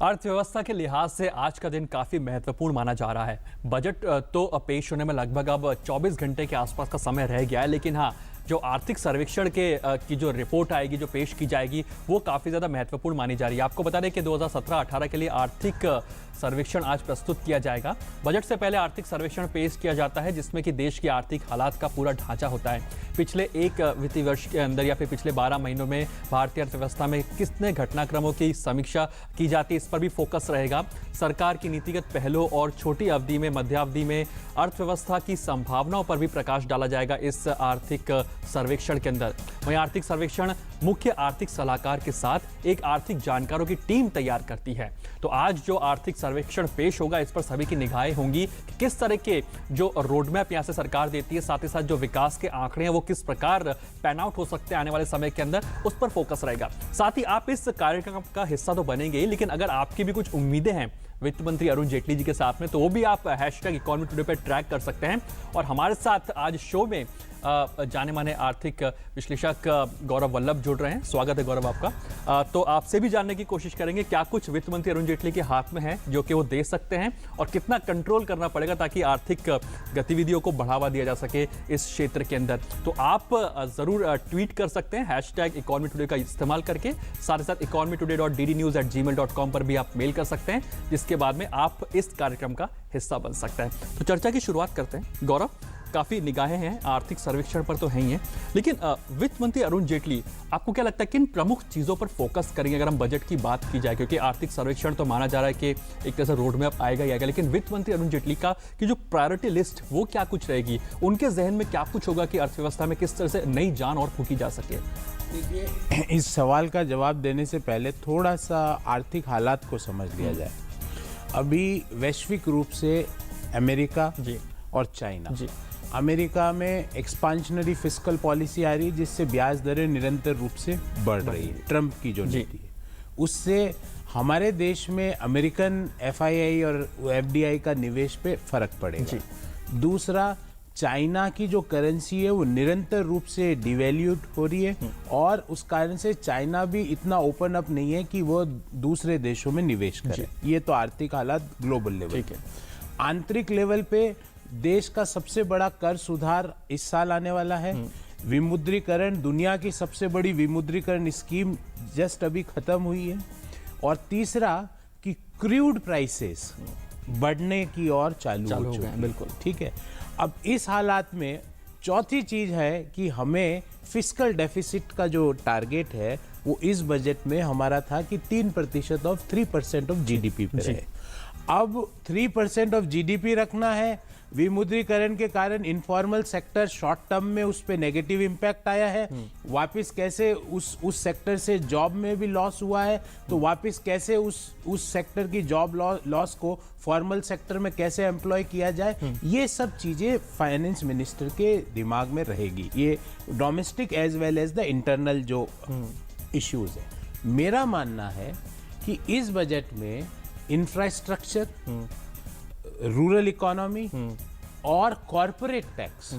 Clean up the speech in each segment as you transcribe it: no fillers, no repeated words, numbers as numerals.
अर्थव्यवस्था के लिहाज से आज का दिन काफी महत्वपूर्ण माना जा रहा है। बजट तो पेश होने में लगभग अब 24 घंटे के आसपास का समय रह गया है, लेकिन हाँ, जो आर्थिक सर्वेक्षण की जो रिपोर्ट आएगी, जो पेश की जाएगी, वो काफ़ी ज़्यादा महत्वपूर्ण मानी जा रही है। आपको बता दें कि 2017-18 के लिए आर्थिक सर्वेक्षण आज प्रस्तुत किया जाएगा। बजट से पहले आर्थिक सर्वेक्षण पेश किया जाता है, जिसमें कि देश की आर्थिक हालात का पूरा ढांचा होता है। पिछले एक वित्तीय वर्ष के अंदर या फिर पिछले 12 महीनों में भारतीय अर्थव्यवस्था में कितने घटनाक्रमों की समीक्षा की जाती है, इस पर भी फोकस रहेगा। सरकार की नीतिगत पहलों और छोटी अवधि में, मध्यावधि में अर्थव्यवस्था की संभावनाओं पर भी प्रकाश डाला जाएगा इस आर्थिक सर्वेक्षण के अंदर। वहीं आर्थिक सर्वेक्षण मुख्य आर्थिक सलाहकार के साथ एक आर्थिक जानकारों की टीम तैयार करती है। तो आज जो आर्थिक सर्वेक्षण पेश होगा, इस पर सभी की निगाहें होंगी कि किस तरह के जो रोडमैप यहाँ से सरकार देती है, साथ ही साथ जो विकास के आंकड़े हैं वो किस प्रकार पैन आउट हो सकते हैं आने वाले समय के अंदर, उस पर फोकस रहेगा। साथ ही आप इस कार्यक्रम का हिस्सा तो बनेंगे, लेकिन अगर आपकी भी कुछ उम्मीदें हैं वित्त मंत्री अरुण जेटली जी के साथ में, तो वो भी आप #इकोनॉमी टुडे पर ट्रैक कर सकते हैं। और हमारे साथ आज शो में जाने माने आर्थिक विश्लेषक गौरव वल्लभ जुड़ रहे हैं। स्वागत है गौरव आपका। तो आपसे भी जानने की कोशिश करेंगे क्या कुछ वित्त मंत्री अरुण जेटली के हाथ में है जो कि वो दे सकते हैं, और कितना कंट्रोल करना पड़ेगा ताकि आर्थिक गतिविधियों को बढ़ावा दिया जा सके इस क्षेत्र के अंदर। तो आप जरूर ट्वीट कर सकते हैं #इकोनॉमी टुडे का इस्तेमाल करके। साथ ही साथ economytoday.ddnews@gmail.com पर भी आप मेल कर सकते हैं, जिसके बाद में आप इस कार्यक्रम का हिस्सा बन सकते हैं। तो चर्चा की शुरुआत करते हैं। गौरव, काफी निगाहें हैं आर्थिक सर्वेक्षण पर तो है ही है, लेकिन वित्त मंत्री अरुण जेटली आपको क्या लगता है किन प्रमुख चीजों पर फोकस करेंगे अगर हम बजट की बात की जाए? क्योंकि आर्थिक सर्वेक्षण तो माना जा रहा है कि एक तरह से रोड मैप आएगा ही आएगा, लेकिन वित्त मंत्री अरुण जेटली की जो प्रायोरिटी लिस्ट वो क्या कुछ रहेगी? उनके जहन में क्या कुछ होगा कि अर्थव्यवस्था में किस तरह से नई जान और फूंकी जा सके? देखिए, इस सवाल का जवाब देने से पहले थोड़ा सा आर्थिक हालात को समझ लिया जाए। अभी वैश्विक रूप से अमेरिका जी और चाइना जी अमेरिका में एक्सपांशनरी फिस्कल पॉलिसी आ रही है, जिससे ब्याज दरें निरंतर रूप से बढ़ रही है। ट्रंप की जो नीति है उससे हमारे देश में अमेरिकन FII और FDI का निवेश पे फर्क पड़ेगा। दूसरा, चाइना की जो करेंसी है वो निरंतर रूप से डिवैल्यूड हो रही है, और उस कारण से चाइना भी इतना ओपन अप नहीं है कि वो दूसरे देशों में निवेश करे। ये तो आर्थिक हालात ग्लोबल लेवल पे। आंतरिक लेवल पे देश का सबसे बड़ा कर सुधार इस साल आने वाला है। विमुद्रीकरण, दुनिया की सबसे बड़ी विमुद्रीकरण स्कीम जस्ट अभी खत्म हुई है। और तीसरा कि क्रूड प्राइसेस बढ़ने की ओर चालू हो चुके हैं। बिल्कुल ठीक है। अब इस हालात में चौथी चीज है कि हमें फिस्कल डेफिसिट का जो टारगेट है वो इस बजट में हमारा था कि 3% ऑफ 3% ऑफ GDP पे रहे। अब 3% ऑफ GDP रखना है। विमुद्रीकरण के कारण इनफॉर्मल सेक्टर शॉर्ट टर्म में उस पे नेगेटिव इम्पैक्ट आया है। वापस कैसे उस सेक्टर से जॉब में भी लॉस हुआ है, तो वापस कैसे उस सेक्टर की जॉब लॉस को फॉर्मल सेक्टर में कैसे एम्प्लॉय किया जाए, ये सब चीजें फाइनेंस मिनिस्टर के दिमाग में रहेगी। ये domestic as well as the internal जो इश्यूज है। मेरा मानना है कि इस बजट में इंफ्रास्ट्रक्चर, रूरल इकोनॉमी और कॉरपोरेट टैक्स,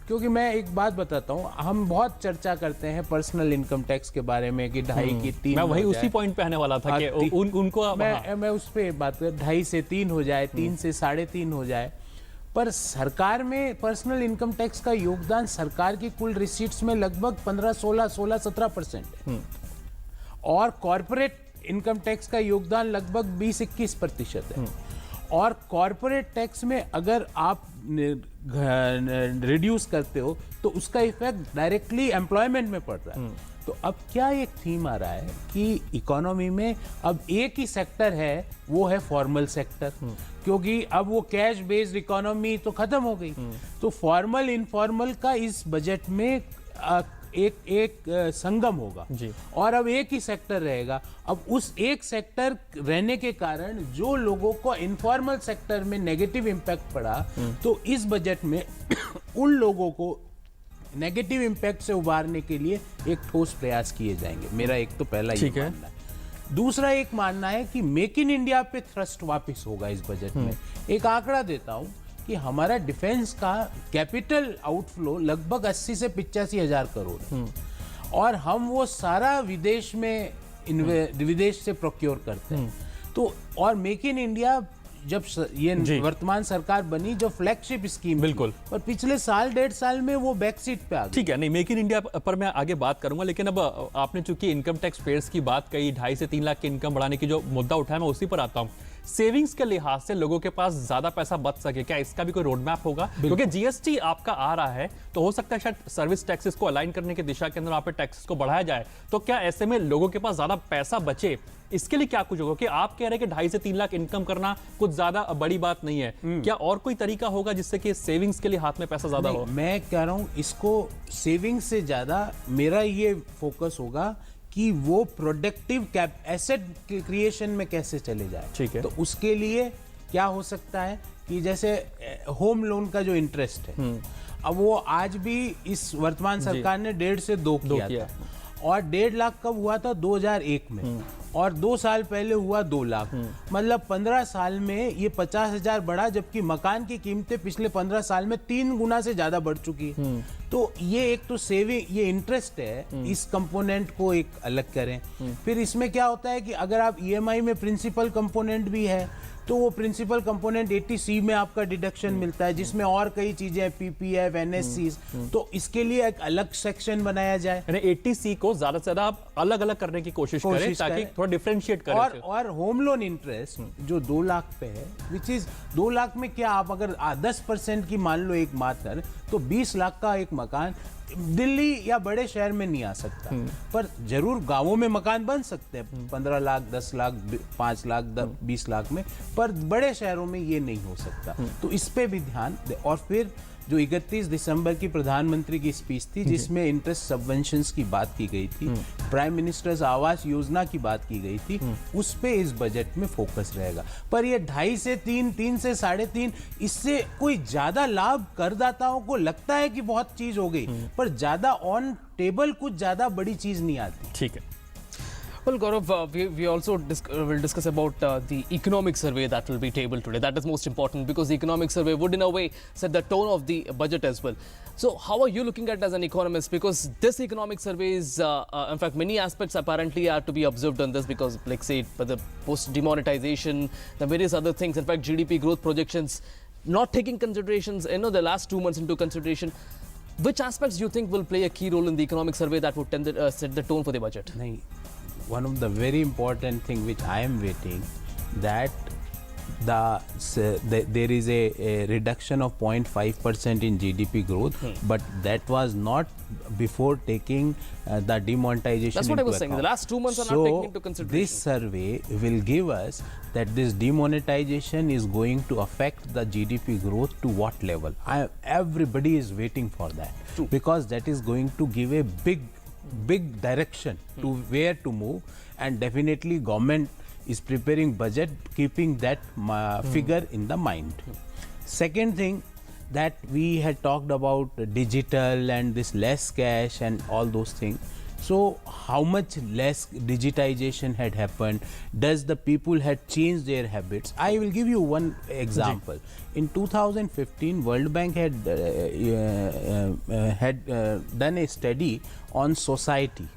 क्योंकि मैं एक बात बताता हूँ, हम बहुत चर्चा करते हैं पर्सनल इनकम टैक्स के बारे में कि 2.5 की 3, मैं वही उसी पॉइंट पे आने वाला था कि उनको मैं उस पे बात कर 2.5 से 3 हो जाए, 3 से 3.5 हो जाए। पर सरकार में पर्सनल इनकम टैक्स का योगदान सरकार की कुल रिसीट्स में लगभग 15-16-17% है, और कॉरपोरेट इनकम टैक्स का योगदान लगभग 20-21% है। और कॉरपोरेट टैक्स में अगर आप रिड्यूस करते हो तो उसका इफेक्ट डायरेक्टली एम्प्लॉयमेंट में पड़ रहा है। तो अब क्या एक थीम आ रहा है कि इकोनॉमी में अब एक ही सेक्टर है, वो है फॉर्मल सेक्टर, क्योंकि अब वो कैश बेस्ड इकोनॉमी तो खत्म हो गई। तो फॉर्मल इनफॉर्मल का इस बजट में एक संगम होगा और अब एक ही सेक्टर रहेगा। अब उस एक सेक्टर रहने के कारण जो लोगों को इनफॉर्मल सेक्टर में नेगेटिव इम्पैक्ट पड़ा, तो इस बजट में उन लोगों को नेगेटिव इम्पैक्ट से उबारने के लिए एक ठोस प्रयास किए जाएंगे। मेरा एक तो पहला ये मानना है। दूसरा एक मानना है कि मेक इन इंडिया पे थ्रस्ट वापस होगा इस बजट में। एक आंकड़ा देता हूं कि हमारा डिफेंस का कैपिटल आउटफ्लो लगभग 80 से 85 हजार करोड़ है, और हम वो सारा विदेश से प्रोक्योर करते हैं। तो और मेक इन इंडिया जब जी। ये वर्तमान सरकार बनी, जो फ्लैगशिप स्कीम बिल्कुल। पर पिछले साल 1.5 साल में वो बैक सीट पे आ गई। ठीक है, नहीं मेक इन इंडिया पर मैं आगे बात करूंगा, लेकिन अब आपने चूंकि इनकम टैक्स पेयर्स की बात कही, 2.5 से 3 लाख की इनकम बढ़ाने की जो मुद्दा उठाया, मैं उसी पर आता हूं। सेविंग्स के लिहाज से लोगों के पास ज्यादा पैसा बच सके, क्या इसका भी कोई रोड मैप होगा? क्योंकि जीएसटी आपका आ रहा है, तो हो सकता है शायद सर्विस टैक्सेस को अलाइन करने की दिशा के अंदर आप टैक्सेस को बढ़ाया जाए, तो क्या ऐसे में लोगों के पास ज्यादा पैसा बचे? इसके लिए क्या कुछ होगा? कि आप कह रहे हैं कि 2.5 से 3 लाख इनकम करना कुछ ज्यादा बड़ी बात नहीं है, क्या और कोई तरीका होगा जिससे कि सेविंग्स के लिए हाथ में पैसा ज्यादा हो? मैं कह रहा हूं इसको सेविंग्स से ज्यादा मेरा ये फोकस होगा कि वो प्रोडक्टिव कैप एसेट क्रिएशन में कैसे चले जाए। ठीक है। तो उसके लिए क्या हो सकता है कि जैसे होम लोन का जो इंटरेस्ट है, अब वो आज भी इस वर्तमान सरकार ने 1.5 से 2 किया था, और 1.5 लाख कब हुआ था? 2001 में, और 2 साल पहले हुआ 2 लाख। मतलब 15 साल में ये 50,000 बढ़ा, जबकि मकान की कीमतें पिछले 15 साल में 3 गुना से ज्यादा बढ़ चुकी है। तो ये एक तो सेविंग, ये इंटरेस्ट है, इस कंपोनेंट को एक अलग करें। फिर इसमें क्या होता है कि अगर आप ईएमआई में प्रिंसिपल कंपोनेंट भी है, तो वो प्रिंसिपल कंपोनेंट 80C में आपका डिडक्शन मिलता है, जिसमें और कई चीजें पीपीएफ, एनएससी, तो इसके लिए एक अलग सेक्शन बनाया जाए। यानी 80C को ज्यादा से ज्यादा आप अलग अलग करने की कोशिश करें, ताकि थोड़ा डिफरेंशिएट करें। और होम लोन इंटरेस्ट जो 2 लाख पे है, विच इज 2 लाख में क्या आप अगर 10% की मान लो एक मात्र, तो 20 लाख का एक मकान दिल्ली या बड़े शहर में नहीं आ सकता, पर जरूर गांवों में मकान बन सकते हैं 15 लाख, 10 लाख, 5 लाख, 20 लाख में, पर बड़े शहरों में ये नहीं हो सकता। तो इस पे भी ध्यान दे। और फिर जो 31 दिसंबर की प्रधानमंत्री की स्पीच थी, जिसमें इंटरेस्ट सबवेंशंस की बात की गई थी, प्राइम मिनिस्टर्स आवास योजना की बात की गई थी, उस पे इस बजट में फोकस रहेगा। पर ये 2.5 से 3, 3 से 3.5, इससे कोई ज्यादा लाभ करदाताओं को लगता है कि बहुत चीज हो गई, पर ज्यादा ऑन टेबल कुछ ज्यादा बड़ी चीज नहीं आती। ठीक है। Well, Gaurav, we also will discuss about the economic survey that will be tabled today. That is most important because the economic survey would, in a way, set the tone of the budget as well. So, how are you looking at it as an economist? Because this economic survey is, in fact, many aspects apparently are to be observed on this because, like, say, the post-demonetization, the various other things. In fact, GDP growth projections, not taking considerations, the last 2 months into consideration. Which aspects do you think will play a key role in the economic survey that would tend to set the tone for the budget? नहीं, one of the very important thing which I am waiting, that there is a reduction of 0.5% in GDP growth, but that was not before taking the demonetization. That's what I was saying. The last 2 months are not taken into consideration. This survey will give us that this demonetization is going to affect the GDP growth to what level. Everybody is waiting for that. True. Because that is going to give a big direction to where to move, and definitely government is preparing budget keeping that figure in the mind. Second thing, that we had talked about digital and this less cash and all those things. So how much less digitization had happened? Does the people had changed their habits? I will give you one example. In 2015, World Bank had done a study on society,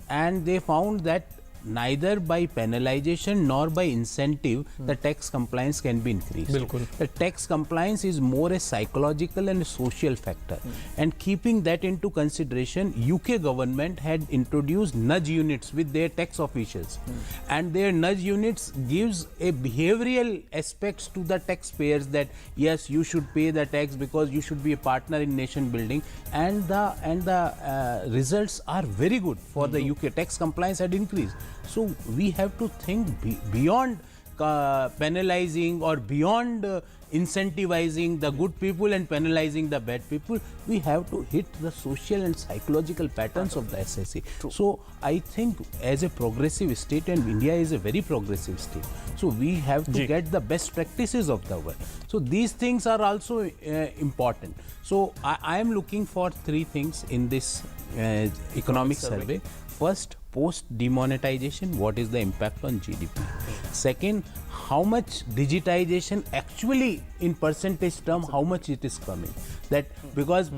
and they found that neither by penalization nor by incentive the tax compliance can be increased. बिल्कुल। The tax compliance is more a psychological and a social factor, and keeping that into consideration, UK government had introduced nudge units with their tax officials, and their nudge units gives a behavioral aspects to the taxpayers that yes, you should pay the tax because you should be a partner in nation building, and the results are very good for the UK. Tax compliance had increased. So we have to think beyond penalizing or beyond incentivizing the good people and penalizing the bad people. We have to hit the social and psychological patterns of the SSC. So I think as a progressive state, and India is a very progressive state, so we have to get the best practices of the world. So these things are also important. So I am looking for 3 things in this economic survey. First, post demonetization, what is the impact on GDP? Second, how much digitization actually in percentage term, how much it is coming? That because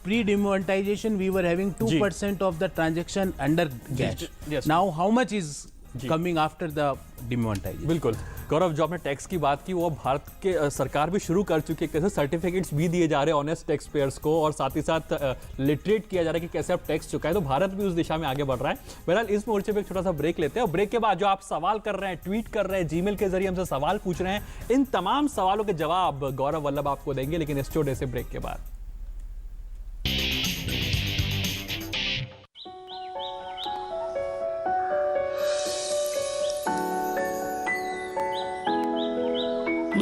pre demonetization we were having 2% of the transaction under cash. Yes. Now how much is coming after the demonetization. बिल्कुल गौरव, जो आपने tax की बात की वो भारत के सरकार भी शुरू कर चुकी है, कैसे सर्टिफिकेट्स भी दिए जा रहे हैं ऑनेस्ट टैक्स पेयर्स को और साथ ही साथ लिटरेट किया जा रहा है कि कैसे आप टैक्स चुकाएं, तो भारत भी उस दिशा में आगे बढ़ रहा है। बहरहाल इस मोर्चे पे एक छोटा सा ब्रेक लेते हैं और ब्रेक के बाद जो आप सवाल कर रहे हैं, ट्वीट कर रहे हैं, जीमेल के जरिए हमसे सवाल पूछ रहे हैं, इन तमाम सवालों के जवाब गौरव वल्लभ आपको देंगे, लेकिन इस छोटे से ब्रेक के बाद।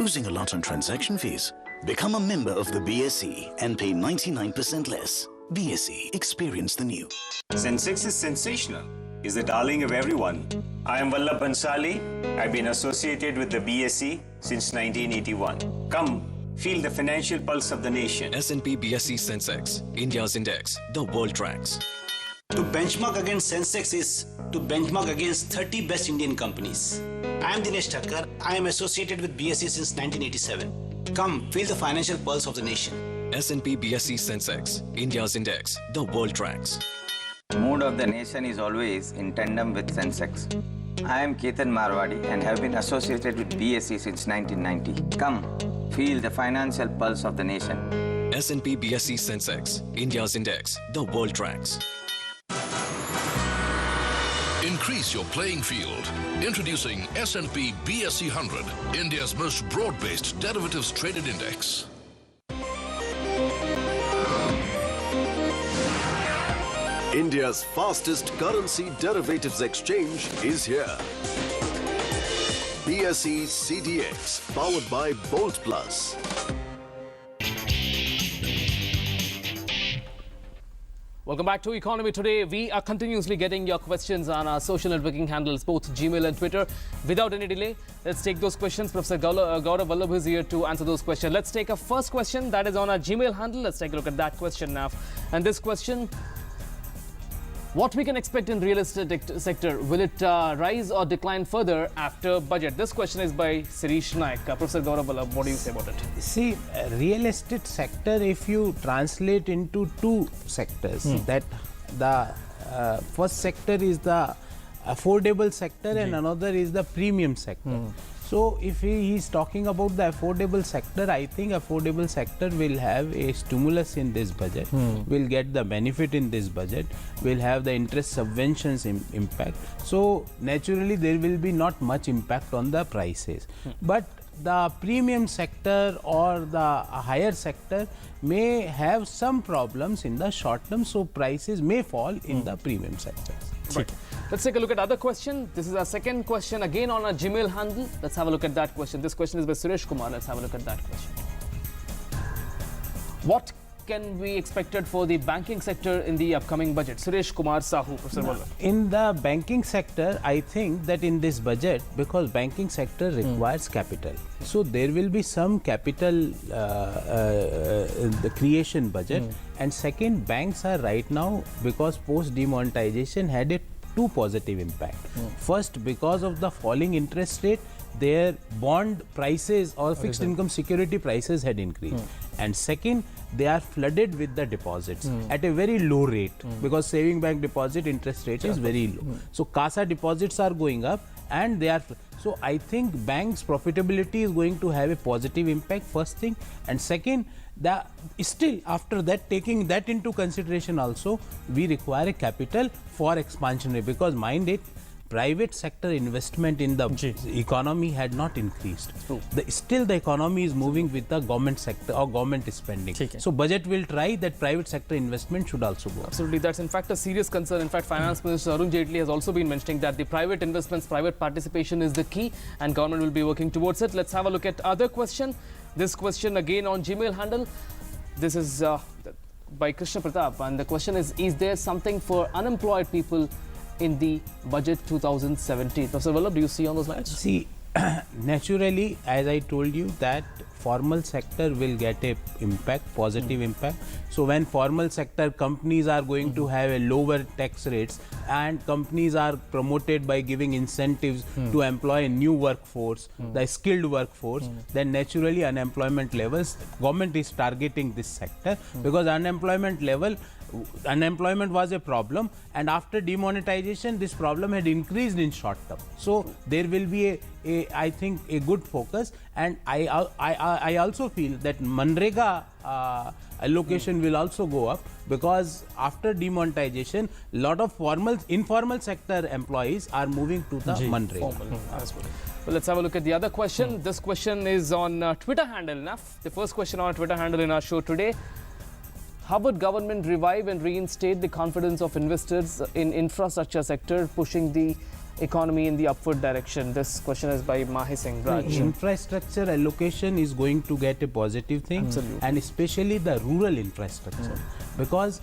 Losing a lot on transaction fees? Become a member of the BSE and pay 99% less. BSE, experience the new. Sensex is sensational. Is the darling of everyone. I am Vallabh Bansali. I've been associated with the BSE since 1981. Come, feel the financial pulse of the nation. S&P BSE Sensex, India's index, the world tracks. To benchmark against Sensex is to benchmark against 30 best Indian companies. I am Dinesh Thakkar. I am associated with BSE since 1987. Come, feel the financial pulse of the nation. S&P BSE Sensex, India's index, the world tracks. Mood of the nation is always in tandem with Sensex. I am Ketan Marwadi and have been associated with BSE since 1990. Come, feel the financial pulse of the nation. S&P BSE Sensex, India's index, the world tracks. Increase your playing field. Introducing S&P BSE 100, India's most broad-based derivatives traded index. India's fastest currency derivatives exchange is here. BSE CDX, powered by Bolt Plus. Welcome back to Economy Today. We are continuously getting your questions on our social networking handles, both Gmail and Twitter. Without any delay, let's take those questions. Professor Gaurav Vallabh is here to answer those questions. Let's take a first question that is on our Gmail handle. Let's take a look at that question now. And this question, what we can expect in real estate sector? Will it rise or decline further after budget? This question is by Sirish Naik. Professor Gaurav Vallabh, what do you say about it? See, real estate sector, if you translate into two sectors, that the first sector is the affordable sector and another is the premium sector. So if he is talking about the affordable sector, I think affordable sector will have a stimulus in this budget, will get the benefit in this budget, will have the interest subventions impact. So naturally there will be not much impact on the prices. But the premium sector or the higher sector may have some problems in the short term, so prices may fall in the premium sector. Right. Let's take a look at other question. This is our second question again on our Gmail handle. Let's have a look at that question. This question is by Suresh Kumar. Let's have a look at that question. What can be expected for the banking sector in the upcoming budget? Suresh Kumar Sahu, Professor Vallabh. In the banking sector, I think that in this budget, because banking sector requires capital, so there will be some capital the creation budget. And second, banks are right now, because post demonetization had a two positive impact. First, because of the falling interest rate, their bond prices or fixed income security prices had increased. And second, they are flooded with the deposits at a very low rate, because saving bank deposit interest rate is very low. So CASA deposits are going up and they are, so I think banks profitability is going to have a positive impact, first thing. And second, still after that, taking that into consideration also, we require a capital for expansionary, because mind it, private sector investment in the economy had not increased. Still the economy is moving with the government sector or government spending. So budget will try that private sector investment should also go up. Absolutely, that's in fact a serious concern. In fact, Finance Minister Arun Jaitley has also been mentioning that the private investments, private participation is the key, and government will be working towards it. Let's have a look at other question. This question again on Gmail handle. This is by Krishna Pratap, and the question is there something for unemployed people in the budget 2017? Professor Vallabh, do you see on those lines? See, naturally, as I told you, that formal sector will get a impact, positive impact. So when formal sector companies are going to have a lower tax rates, and companies are promoted by giving incentives to employ a new workforce, the skilled workforce, then naturally unemployment levels, government is targeting this sector, because unemployment level unemployment was a problem, and after demonetization this problem had increased in short term. So there will be I think a good focus, and I also feel that Manrega allocation will also go up, because after demonetization lot of informal sector employees are moving to the Manrega. As well. Well, let's have a look at the other question. This question is on Twitter handle enough. The first question on our Twitter handle in our show today. How would government revive and reinstate the confidence of investors in infrastructure sector, pushing the economy in the upward direction? This question is by Mahi Singh Raj. Infrastructure allocation is going to get a positive thing. Absolutely. And especially the rural infrastructure, because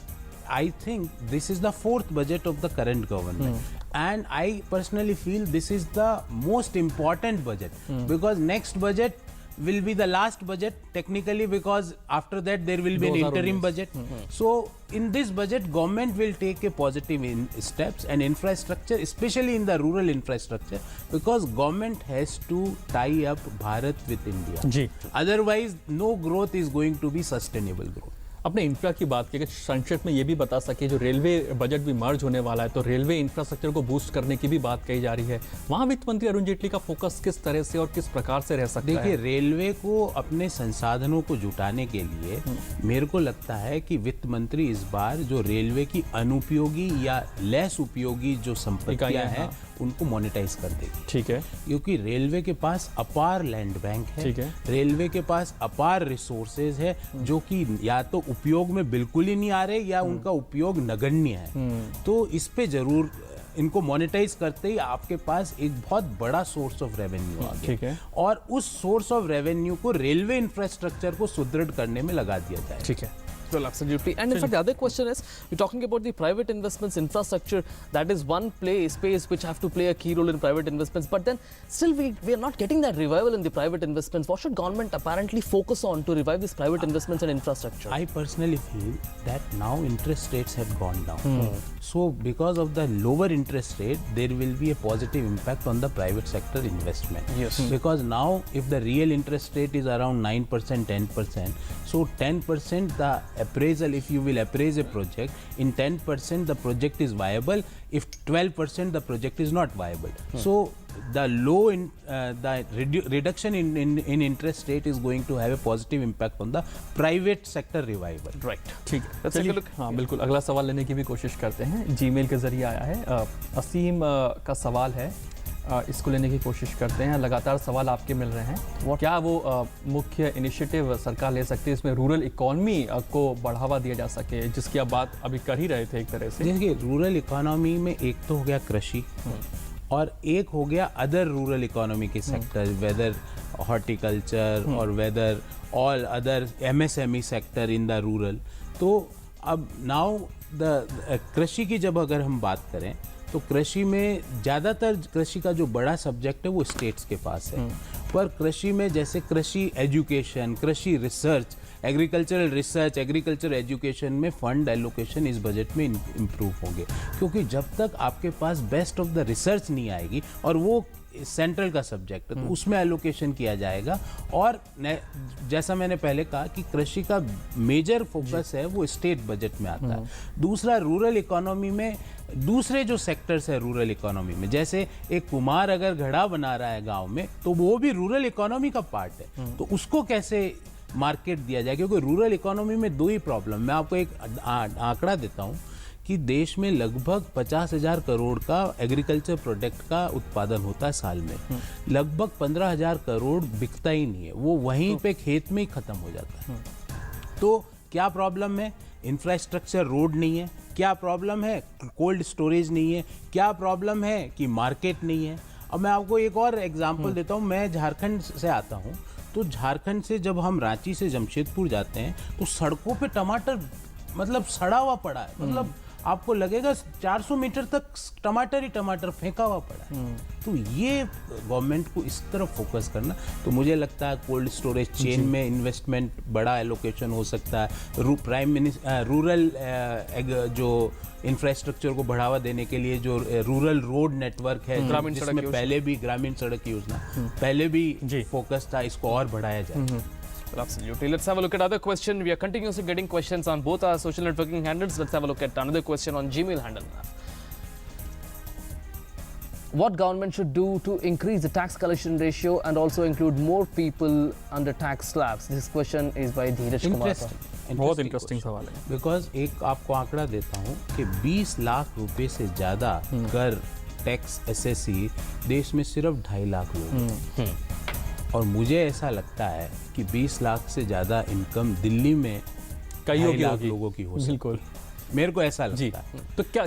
I think this is the fourth budget of the current government, and I personally feel this is the most important budget, because next budget will be the last budget technically, because after that there will be an interim budget. So in this budget government will take a positive steps and infrastructure, especially in the rural infrastructure, because government has to tie up Bharat with India. Otherwise no growth is going to be sustainable growth. अपने infra की बात की, संक्षेप में ये भी बता सके, जो रेलवे बजट भी मर्ज होने वाला है तो रेलवे इंफ्रास्ट्रक्चर को बूस्ट करने की भी बात कही जा रही है, वहाँ वित्त मंत्री अरुण जेटली का फोकस किस तरह से और किस प्रकार से रह सकता है? देखिए, रेलवे को अपने संसाधनों को जुटाने के लिए मेरे को लगता है कि वित्त मंत्री इस बार जो रेलवे की अनुपयोगी या लेस उपयोगी जो संपत्तियां हैं उनको मोनेटाइज कर देगी। ठीक है, क्योंकि रेलवे के पास अपार लैंड बैंक है, ठीक है, रेलवे के पास अपार रिसोर्सेज है जो कि या तो उपयोग में बिल्कुल ही नहीं आ रहे या उनका उपयोग नगण्य है। तो इस पे जरूर इनको मोनेटाइज करते ही आपके पास एक बहुत बड़ा सोर्स ऑफ रेवेन्यू आ गया। ठीक है, और उस सोर्स ऑफ रेवेन्यू को रेलवे इंफ्रास्ट्रक्चर को सुदृढ़ करने में लगा दिया जाए। ठीक है, Well, absolutely. And in fact, the other question is, we're talking about the private investments infrastructure. That is one space which have to play a key role in private investments. But then still we are not getting that revival in the private investments. What should government apparently focus on to revive these private investments and infrastructure? I personally feel that now interest rates have gone down. So because of the lower interest rate, there will be a positive impact on the private sector investment. Yes. Because now if the real interest rate is around 9%, 10%, so 10% the appraisal, if you will appraise a project, in 10% the project is viable, if 12% the project is not viable. So the reduction in interest rate is going to have a positive impact on the private sector revival. Right. ठीक है, let's take a look. हाँ बिल्कुल, अगला सवाल लेने की भी कोशिश करते हैं। जीमेल के जरिए आया है, असीम का सवाल है, इसको लेने की कोशिश करते हैं। लगातार सवाल आपके मिल रहे हैं, क्या वो मुख्य इनिशिएटिव सरकार ले सकती है इसमें रूरल इकोनॉमी को बढ़ावा दिया जा सके, जिसकी आप बात अभी कर ही रहे थे एक तरह से? देखिए, रूरल इकोनॉमी में एक तो हो गया कृषि और एक हो गया अदर रूरल इकोनॉमी के सेक्टर, वेदर हॉर्टिकल्चर और whether all other MSME sector in the rural. तो अब नाउ द कृषि की जब अगर हम बात करें तो कृषि में ज़्यादातर कृषि का जो बड़ा सब्जेक्ट है वो स्टेट्स के पास है, पर कृषि में जैसे कृषि एजुकेशन, कृषि research, agricultural research, agriculture education में फंड एलोकेशन इस बजट में इम्प्रूव होंगे, क्योंकि जब तक आपके पास बेस्ट ऑफ द रिसर्च नहीं आएगी और वो सेंट्रल का सब्जेक्ट है तो उसमें एलोकेशन किया जाएगा। और जैसा मैंने पहले कहा कि कृषि का मेजर फोकस है वो स्टेट बजट में आता है। दूसरा, रूरल इकोनॉमी में दूसरे जो सेक्टर्स है रूरल इकोनॉमी में, जैसे एक कुमार अगर घड़ा बना रहा है गांव में तो वो भी रूरल इकोनॉमी का पार्ट है, तो उसको कैसे मार्केट दिया जाए, क्योंकि रूरल इकोनॉमी में दो ही प्रॉब्लम। मैं आपको एक आंकड़ा देता हूँ कि देश में लगभग 50,000 करोड़ का एग्रीकल्चर प्रोडक्ट का उत्पादन होता है साल में, लगभग 15,000 करोड़ बिकता ही नहीं है, वो वहीं पे खेत में ही खत्म हो जाता है। तो क्या प्रॉब्लम है? इंफ्रास्ट्रक्चर, रोड नहीं है। क्या प्रॉब्लम है? कोल्ड स्टोरेज नहीं है। क्या प्रॉब्लम है कि मार्केट नहीं है। अब मैं आपको एक और एग्जांपल देता हूँ। मैं झारखंड से आता हूँ, तो झारखंड से जब हम रांची से जमशेदपुर जाते हैं तो सड़कों पे टमाटर मतलब सड़ा हुआ पड़ा है, मतलब आपको लगेगा 400 मीटर तक टमाटर ही टमाटर फेंका हुआ पड़ा है। तो ये गवर्नमेंट को इस तरफ फोकस करना, तो मुझे लगता है कोल्ड स्टोरेज चेन में इन्वेस्टमेंट बड़ा एलोकेशन हो सकता है। प्राइम मिनिस्टर रूरल जो इंफ्रास्ट्रक्चर को बढ़ावा देने के लिए जो रूरल रोड नेटवर्क है, जिसमें पहले भी ग्रामीण सड़क योजना पहले भी फोकस था, इसको और बढ़ाया जाए। Well, absolutely. Let's have a look at other question. We are continuously getting questions on both our social networking handles. Let's have a look at another question on Gmail handle. What government should do to increase the tax collection ratio and also include more people under tax slabs? This question is by Dheeraj Kumar. बहुत interesting सवाल है because एक आपको आंकड़ा देता हूँ कि 20 लाख रुपए से ज़्यादा कर टैक्स एसएससी देश में सिर्फ 2.5 लाख लोग हैं। और मुझे ऐसा लगता है कि 20 लाख से ज़्यादा इनकम दिल्ली में कईयों 2.5 की लाख होगी। लोगों की हो सकती बिल्कुल। है। मेरे को ऐसा जी लगता है। तो क्या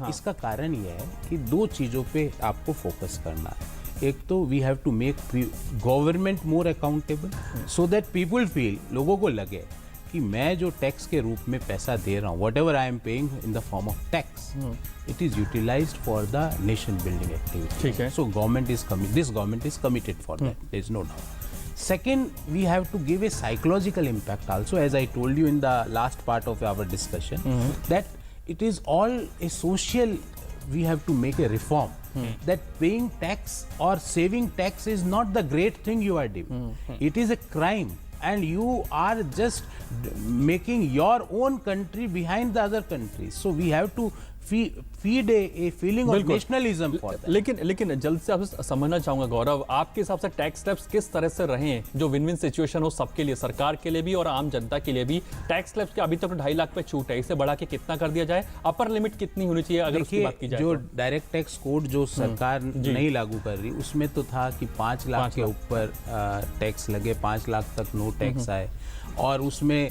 इसका कारण यह है कि 2 चीज़ों पे आपको फोकस करना है। एक तो we have to make government more accountable so that people feel, लोगों को लगे कि मैं जो टैक्स के रूप में पैसा दे रहा हूँ, what ever I am paying in the form of tax, it is utilized for the nation building activity. ठीक है। So this government is committed for that. There is no doubt. Second, we have to give a psychological impact also, as I told you in the last part of our discussion, that it is all a social, we have to make a reform. That paying tax or saving tax is not the great thing you are doing. It is a crime. And you are just making your own country behind the other countries. So we have to feed a feeling of nationalism for that. लेकिन जल्द से आपसे समझना चाहूंगा गौरव, आपके हिसाब से tax slabs किस तरह से रहे हैं जो विन विन सिचुएशन हो सबके लिए, सरकार के लिए भी और आम जनता के लिए भी? टैक्स स्लैब्स के अभी तक 2.5 लाख पे छूट है, इसे बढ़ा के कितना कर दिया जाए? अपर लिमिट कितनी होनी चाहिए अगर उसकी बात की जाए? जो डायरेक्ट टैक्स कोड जो सरकार नहीं लागू कर रही, उसमें तो था कि 5 लाख के ऊपर टैक्स लगे, 5 लाख तक नो टैक्स आए। और उसमें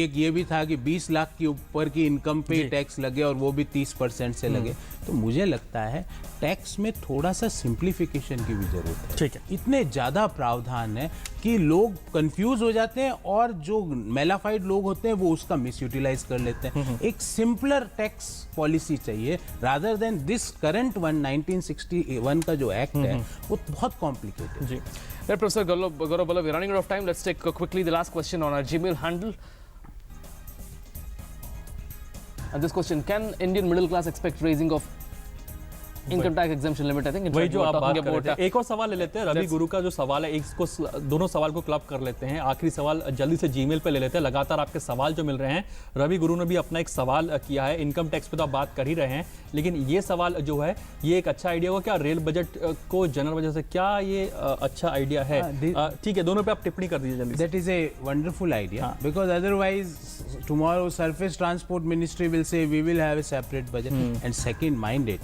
एक ये भी था कि 20 लाख के ऊपर की इनकम पे टैक्स लगे और वो भी 30% से लगे। तो मुझे लगता है टैक्स में थोड़ा सा सिंप्लीफिकेशन की भी जरूरत है। ठीक है। इतने ज़्यादा प्रावधान है कि लोग कंफ्यूज हो जाते हैं और जो मेलाफाइड लोग होते हैं वो उसका मिस यूटिलाइज कर लेते हैं। एक सिंपलर टैक्स पॉलिसी चाहिए रादर देन दिस करंट 1961 का जो एक्ट है वो बहुत complicated. Ji. Right, Professor Gaurav Balla, we're running out of time. Let's take quickly the last question on our Gmail handle. And this question, can Indian middle class expect raising of income tax exemption limit? I think in वही fact जो you आप were बात talking कर रहे about थे। एक और सवाल ले लेते हैं, रवि गुरु का जो सवाल है, इसको दोनों सवाल को क्लब कर लेते हैं। आखिरी सवाल जल्दी से जीमेल पे ले लेते हैं, लगातार आपके सवाल जो मिल रहे हैं। रवि गुरु ने भी अपना एक सवाल किया है, इनकम टैक्स पे तो आप बात कर ही रहे हैं, लेकिन ये सवाल जो है ये एक अच्छा आइडिया होगा क्या रेल बजट को जनरल बजट से, क्या ये अच्छा आइडिया है? ठीक है, दोनों पे आप टिप्पणी कर दीजिए जल्दी। That is a wonderful idea because otherwise tomorrow surface transport ministry will say we will have a separate budget. And second minded,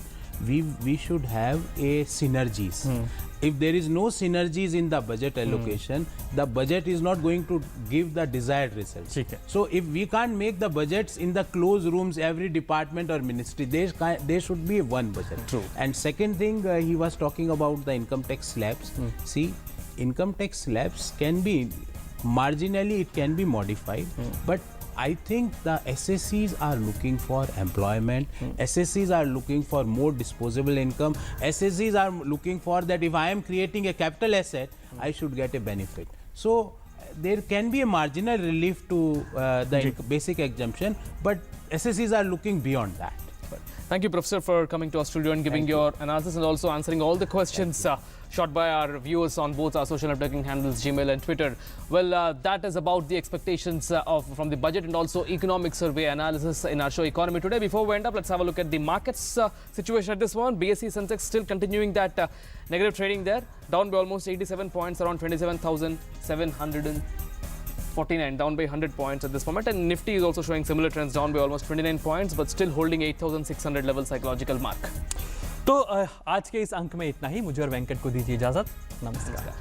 we should have a synergies. If there is no synergies in the budget allocation, the budget is not going to give the desired results. ठीक है। So if we can't make the budgets in the closed rooms, every department or ministry, there should be one budget. True. And second thing, he was talking about the income tax slabs. See, income tax slabs can be marginally, it can be modified, but I think the SSCs are looking for employment. SSCs are looking for more disposable income. SSCs are looking for that if I am creating a capital asset, I should get a benefit. So there can be a marginal relief to the basic exemption, but SSCs are looking beyond that. Thank you, Professor, for coming to our studio and giving your analysis and also answering all the questions shot by our viewers on both our social networking handles, Gmail and Twitter. Well, that is about the expectations from the budget and also economic survey analysis in our show Economy Today. Before we end up, let's have a look at the markets situation at this one. BSE Sensex still continuing that negative trading there, down by almost 87 points, around 27,749, down by 100 points at this moment. And Nifty is also showing similar trends, down by almost 29 points, but still holding 8,600 level psychological mark. तो आज के इस अंक में इतना ही। मुझे और वेंकट को दीजिए इजाजत। नमस्कार।